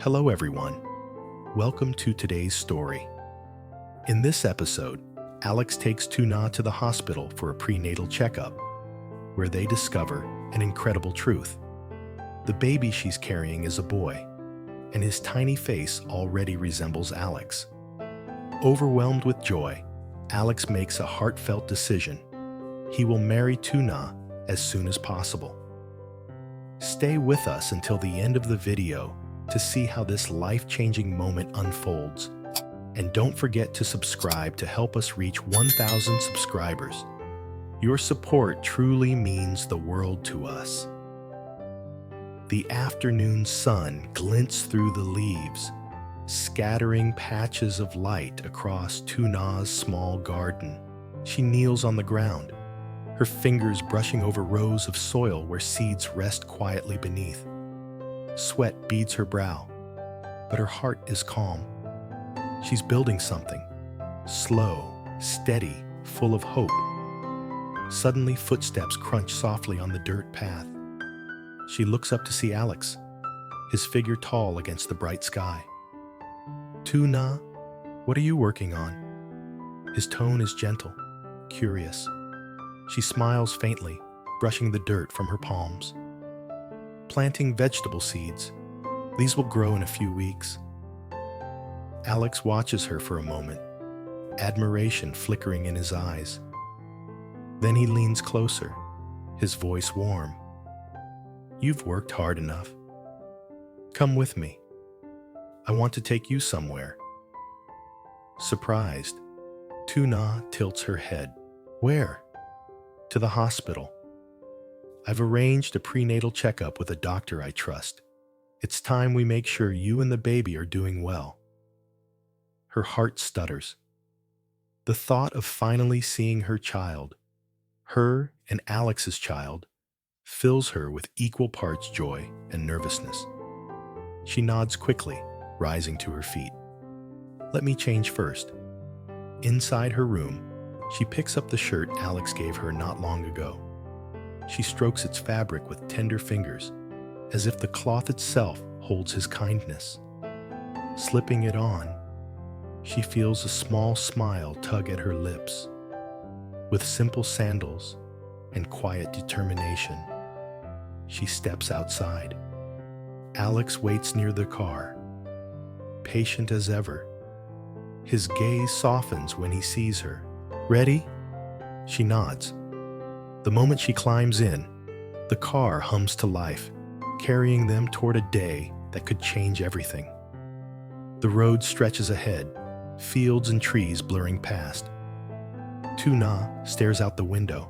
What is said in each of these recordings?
Hello everyone. Welcome to today's story. In this episode, Alex takes Tuna to the hospital for a prenatal checkup, where they discover an incredible truth. The baby she's carrying is a boy, and his tiny face already resembles Alex. Overwhelmed with joy, Alex makes a heartfelt decision. He will marry Tuna as soon as possible. Stay with us until the end of the video to see how this life-changing moment unfolds. And don't forget to subscribe to help us reach 1,000 subscribers. Your support truly means the world to us. The afternoon sun glints through the leaves, scattering patches of light across Tuna's small garden. She kneels on the ground, her fingers brushing over rows of soil where seeds rest quietly beneath. Sweat beads her brow, but her heart is calm. She's building something, slow, steady, full of hope. Suddenly, footsteps crunch softly on the dirt path. She looks up to see Alex, his figure tall against the bright sky. "Tuna, what are you working on?" His tone is gentle, curious. She smiles faintly, brushing the dirt from her palms. "Planting vegetable seeds. These will grow in a few weeks." Alex watches her for a moment, admiration flickering in his eyes. Then he leans closer, his voice warm. "You've worked hard enough. Come with me. I want to take you somewhere." Surprised, Tuna tilts her head. "Where?" "To the hospital. I've arranged a prenatal checkup with a doctor I trust. It's time we make sure you and the baby are doing well." Her heart stutters. The thought of finally seeing her child, her and Alex's child, fills her with equal parts joy and nervousness. She nods quickly, rising to her feet. "Let me change first." Inside her room, she picks up the shirt Alex gave her not long ago. She strokes its fabric with tender fingers, as if the cloth itself holds his kindness. Slipping it on, she feels a small smile tug at her lips. With simple sandals and quiet determination, she steps outside. Alex waits near the car, patient as ever. His gaze softens when he sees her. "Ready?" She nods. The moment she climbs in, the car hums to life, carrying them toward a day that could change everything. The road stretches ahead, fields and trees blurring past. Tuna stares out the window,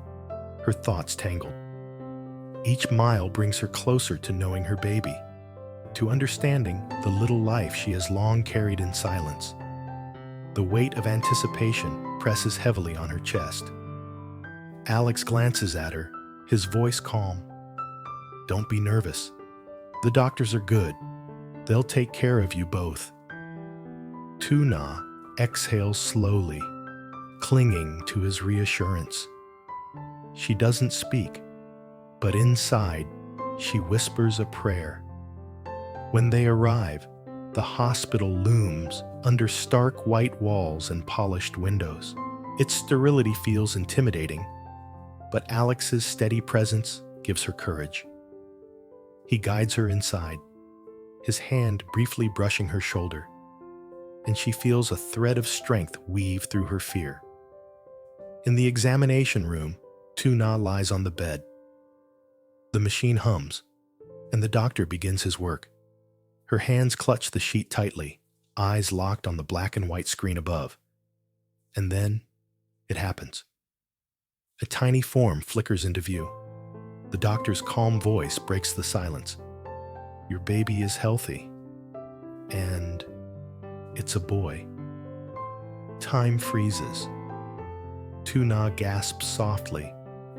her thoughts tangled. Each mile brings her closer to knowing her baby, to understanding the little life she has long carried in silence. The weight of anticipation presses heavily on her chest. Alex glances at her, his voice calm. "Don't be nervous. The doctors are good. They'll take care of you both." Tuna exhales slowly, clinging to his reassurance. She doesn't speak, but inside, she whispers a prayer. When they arrive, the hospital looms under stark white walls and polished windows. Its sterility feels intimidating, but Alex's steady presence gives her courage. He guides her inside, his hand briefly brushing her shoulder, and she feels a thread of strength weave through her fear. In the examination room, Tuna lies on the bed. The machine hums, and the doctor begins his work. Her hands clutch the sheet tightly, eyes locked on the black and white screen above. And then, it happens. A tiny form flickers into view. The doctor's calm voice breaks the silence. "Your baby is healthy. And it's a boy." Time freezes. Tuna gasps softly,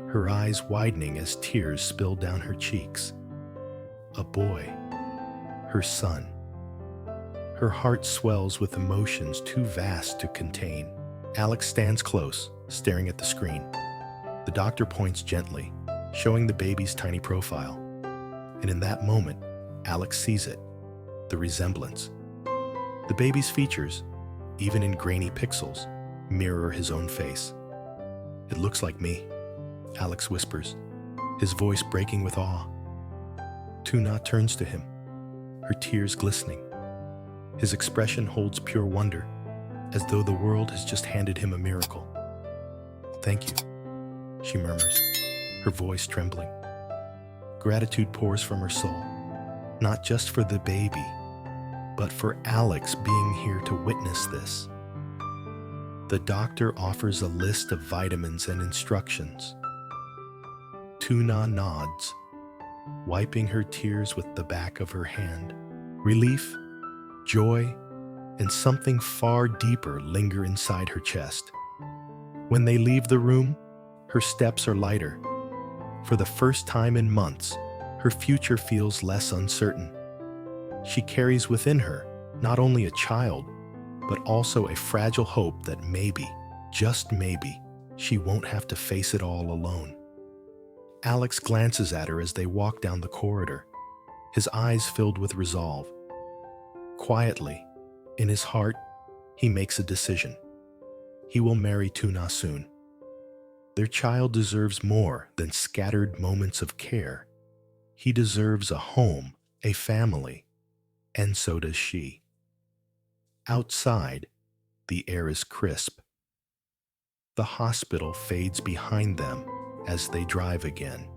her eyes widening as tears spill down her cheeks. A boy. Her son. Her heart swells with emotions too vast to contain. Alex stands close, staring at the screen. The doctor points gently, showing the baby's tiny profile. And in that moment, Alex sees it. the resemblance. The baby's features, even in grainy pixels, mirror his own face. "It looks like me," Alex whispers, his voice breaking with awe. Tuna turns to him, her tears glistening. His expression holds pure wonder, as though the world has just handed him a miracle. "Thank you," she murmurs, her voice trembling. Gratitude pours from her soul, not just for the baby, but for Alex being here to witness this. The doctor offers a list of vitamins and instructions. Tuna nods, wiping her tears with the back of her hand. Relief, joy, and something far deeper linger inside her chest. When they leave the room, her steps are lighter. For the first time in months, her future feels less uncertain. She carries within her not only a child, but also a fragile hope that maybe, just maybe, she won't have to face it all alone. Alex glances at her as they walk down the corridor, his eyes filled with resolve. Quietly, in his heart, he makes a decision. He will marry Tuna soon. Their child deserves more than scattered moments of care. He deserves a home, a family, and so does she. Outside, the air is crisp. The hospital fades behind them as they drive again,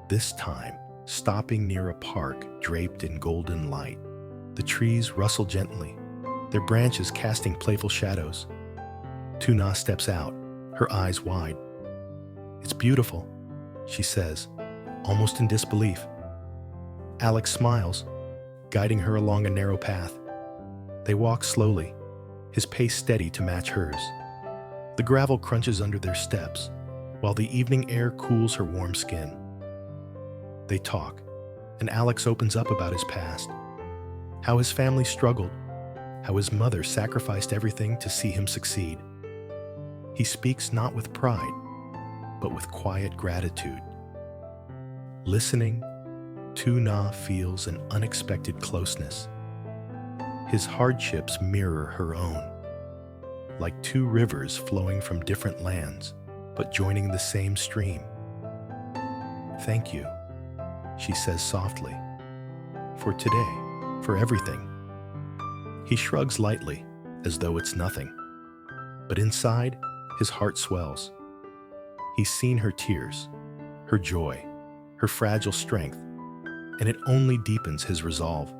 this time stopping near a park draped in golden light. The trees rustle gently, their branches casting playful shadows. Tuna steps out, her eyes wide. "It's beautiful," she says, almost in disbelief. Alex smiles, guiding her along a narrow path. They walk slowly, his pace steady to match hers. The gravel crunches under their steps, while the evening air cools her warm skin. They talk, and Alex opens up about his past, how his family struggled, how his mother sacrificed everything to see him succeed. He speaks not with pride, but with quiet gratitude. Listening, Tuna feels an unexpected closeness. His hardships mirror her own, like two rivers flowing from different lands, but joining the same stream. "Thank you," she says softly, "for today, for everything." He shrugs lightly, as though it's nothing. But inside, his heart swells. He's seen her tears, her joy, her fragile strength, and it only deepens his resolve.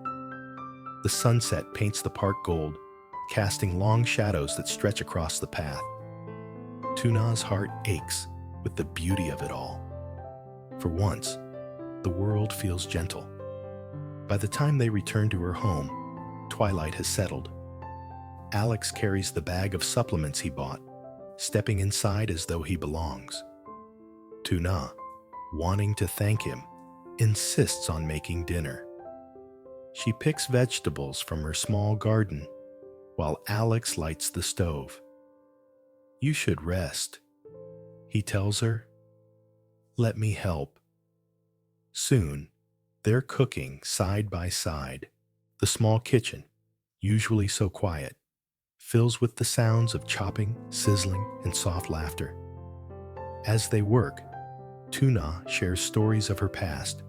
The sunset paints the park gold, casting long shadows that stretch across the path. Tuna's heart aches with the beauty of it all. For once, the world feels gentle. By the time they return to her home, twilight has settled. Alex carries the bag of supplements he bought, stepping inside as though he belongs. Tuna, wanting to thank him, insists on making dinner. She picks vegetables from her small garden, while Alex lights the stove. "You should rest," he tells her. "Let me help." Soon, they're cooking side by side. The small kitchen, usually so quiet, fills with the sounds of chopping, sizzling, and soft laughter. As they work, Tuna shares stories of her past,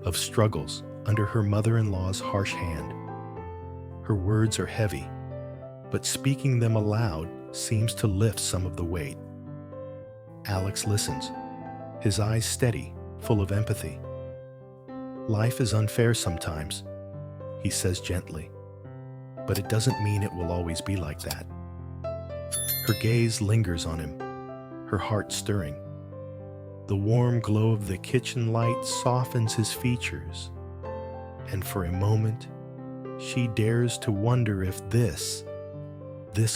of struggles under her mother-in-law's harsh hand. Her words are heavy, but speaking them aloud seems to lift some of the weight. Alex listens, his eyes steady, full of empathy. "Life is unfair sometimes," he says gently, "but it doesn't mean it will always be like that." Her gaze lingers on him, her heart stirring. The warm glow of the kitchen light softens his features, and for a moment, she dares to wonder if this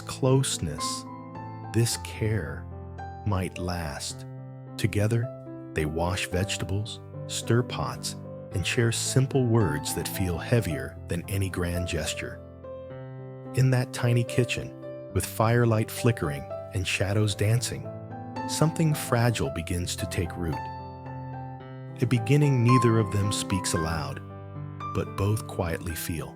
closeness, this care, might last. Together, they wash vegetables, stir pots, and share simple words that feel heavier than any grand gesture. In that tiny kitchen, with firelight flickering and shadows dancing, something fragile begins to take root. A beginning neither of them speaks aloud, but both quietly feel.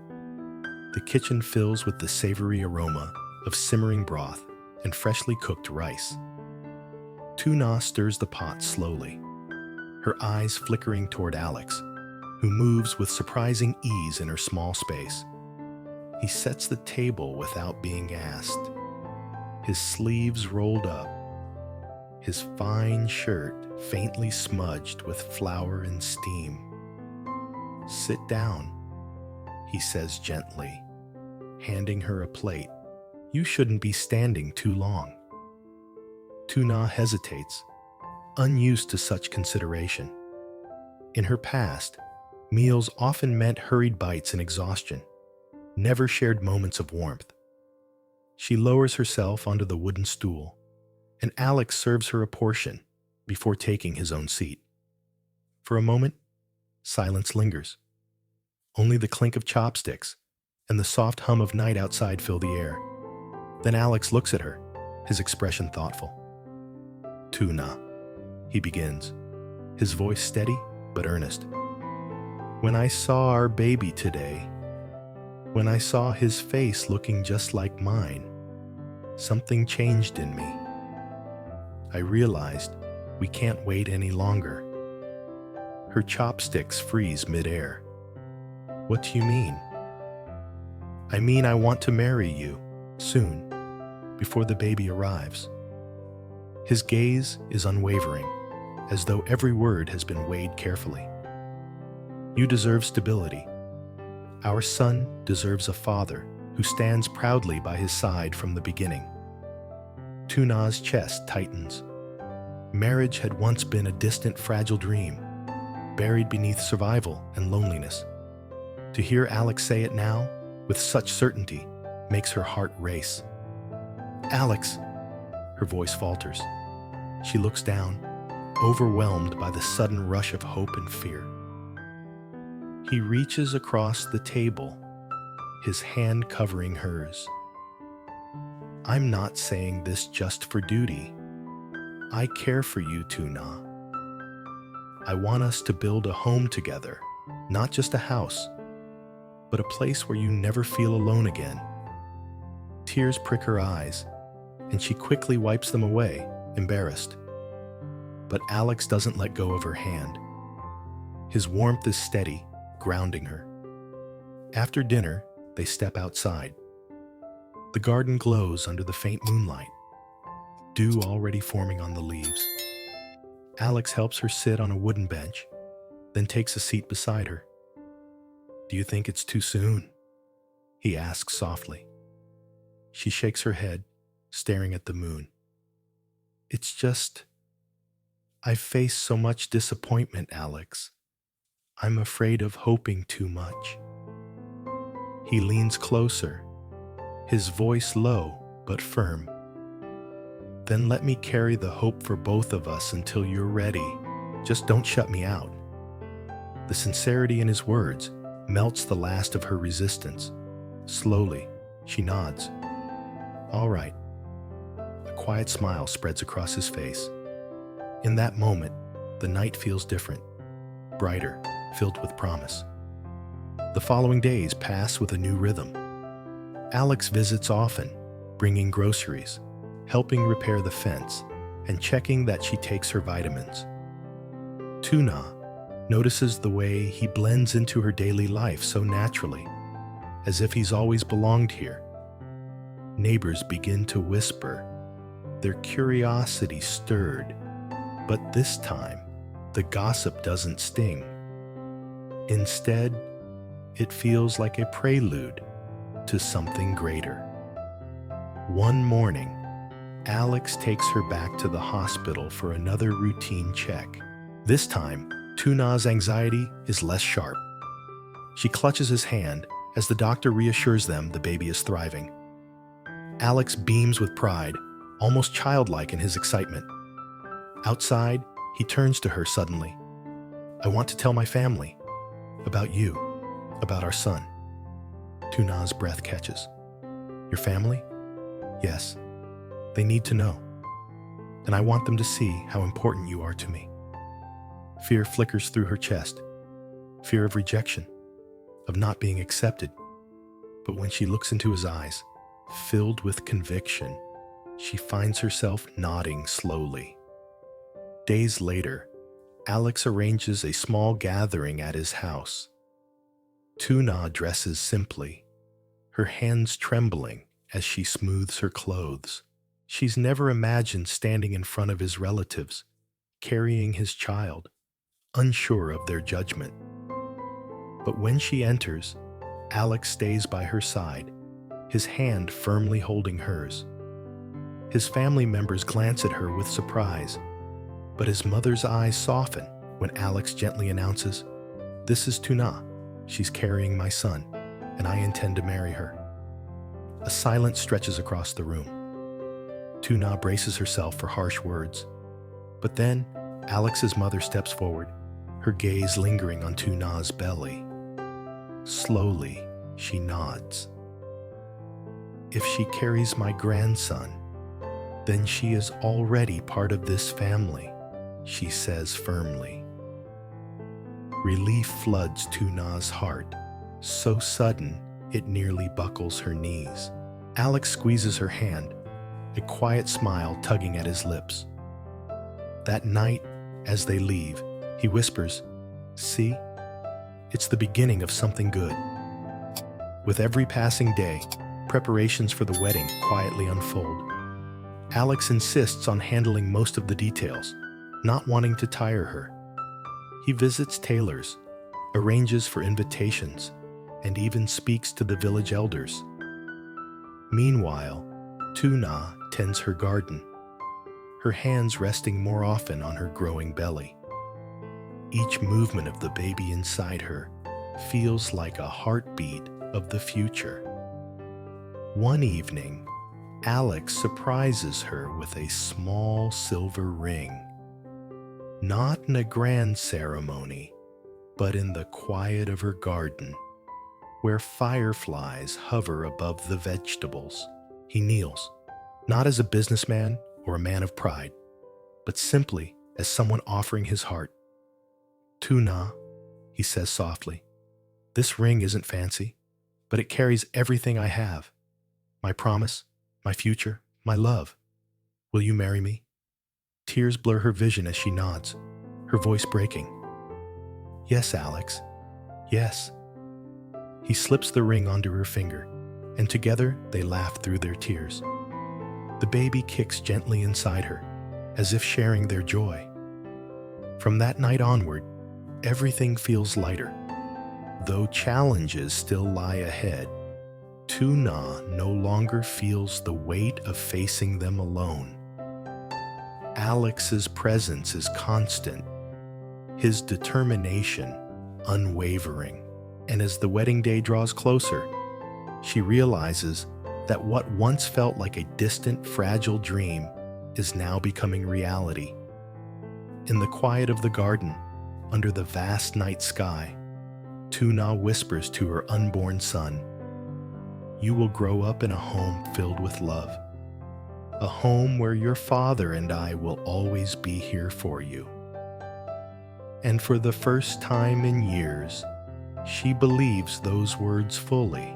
The kitchen fills with the savory aroma of simmering broth and freshly cooked rice. Tuna stirs the pot slowly, her eyes flickering toward Alex, who moves with surprising ease in her small space. He sets the table without being asked, his sleeves rolled up, his fine shirt faintly smudged with flour and steam. "Sit down," he says gently, handing her a plate. "You shouldn't be standing too long." Tuna hesitates, unused to such consideration. In her past, meals often meant hurried bites and exhaustion, never shared moments of warmth. She lowers herself onto the wooden stool, and Alex serves her a portion before taking his own seat. For a moment, silence lingers. Only the clink of chopsticks and the soft hum of night outside fill the air. Then Alex looks at her, his expression thoughtful. "Tuna," he begins, his voice steady but earnest. "When I saw our baby today, when I saw his face looking just like mine, something changed in me. I realized we can't wait any longer." Her chopsticks freeze midair. "What do you mean?" "I mean I want to marry you, soon, before the baby arrives." His gaze is unwavering, as though every word has been weighed carefully. "You deserve stability. Our son deserves a father who stands proudly by his side from the beginning." Tuna's chest tightens. Marriage had once been a distant, fragile dream, buried beneath survival and loneliness. To hear Alex say it now, with such certainty, makes her heart race. "Alex," her voice falters. She looks down, overwhelmed by the sudden rush of hope and fear. He reaches across the table, his hand covering hers. "I'm not saying this just for duty. I care for you, Tuna. I want us to build a home together, not just a house, but a place where you never feel alone again." Tears prick her eyes, and she quickly wipes them away, embarrassed. But Alex doesn't let go of her hand. His warmth is steady, grounding her. After dinner, they step outside. The garden glows under the faint moonlight, dew already forming on the leaves. Alex helps her sit on a wooden bench, then takes a seat beside her. "Do you think it's too soon?" he asks softly. She shakes her head, staring at the moon. "It's just, I've faced so much disappointment, Alex. I'm afraid of hoping too much." He leans closer, his voice low but firm. "Then let me carry the hope for both of us until you're ready. Just don't shut me out." The sincerity in his words melts the last of her resistance. Slowly, she nods. "All right." A quiet smile spreads across his face. In that moment, the night feels different, brighter, filled with promise. The following days pass with a new rhythm. Alex visits often, bringing groceries, helping repair the fence, and checking that she takes her vitamins. Tuna notices the way he blends into her daily life so naturally, as if he's always belonged here. Neighbors begin to whisper, their curiosity stirred, but this time, the gossip doesn't sting. Instead, it feels like a prelude to something greater. One morning, Alex takes her back to the hospital for another routine check. This time, Tuna's anxiety is less sharp. She clutches his hand as the doctor reassures them the baby is thriving. Alex beams with pride, almost childlike in his excitement. Outside, he turns to her suddenly. "I want to tell my family. About you. About our son." Tuna's breath catches. "Your family?" "Yes. They need to know. And I want them to see how important you are to me." Fear flickers through her chest. Fear of rejection. of not being accepted. But when she looks into his eyes, filled with conviction, she finds herself nodding slowly. Days later, Alex arranges a small gathering at his house. Tuna dresses simply, her hands trembling as she smooths her clothes. She's never imagined standing in front of his relatives, carrying his child, unsure of their judgment. But when she enters, Alex stays by her side, his hand firmly holding hers. His family members glance at her with surprise, but his mother's eyes soften when Alex gently announces, "This is Tuna. She's carrying my son, and I intend to marry her." A silence stretches across the room. Tuna braces herself for harsh words, but then Alex's mother steps forward, her gaze lingering on Tuna's belly. Slowly, she nods. "If she carries my grandson, then she is already part of this family," she says firmly. Relief floods Tuna's heart, so sudden it nearly buckles her knees. Alex squeezes her hand, a quiet smile tugging at his lips. That night, as they leave, he whispers, "See, it's the beginning of something good." With every passing day, preparations for the wedding quietly unfold. Alex insists on handling most of the details, not wanting to tire her. He visits tailors, arranges for invitations, and even speaks to the village elders. Meanwhile, Tuna tends her garden, her hands resting more often on her growing belly. Each movement of the baby inside her feels like a heartbeat of the future. One evening, Alex surprises her with a small silver ring. Not in a grand ceremony, but in the quiet of her garden, where fireflies hover above the vegetables. He kneels, not as a businessman or a man of pride, but simply as someone offering his heart. "Tuna," he says softly, "this ring isn't fancy, but it carries everything I have. My promise, my future, my love. Will you marry me?" Tears blur her vision as she nods, her voice breaking. "Yes, Alex. Yes." He slips the ring onto her finger, and together they laugh through their tears. The baby kicks gently inside her, as if sharing their joy. From that night onward, everything feels lighter. Though challenges still lie ahead, Tuna no longer feels the weight of facing them alone. Alex's presence is constant, his determination unwavering. And as the wedding day draws closer, she realizes that what once felt like a distant, fragile dream is now becoming reality. In the quiet of the garden, under the vast night sky, Tuna whispers to her unborn son, "You will grow up in a home filled with love, a home where your father and I will always be here for you." And for the first time in years, she believes those words fully.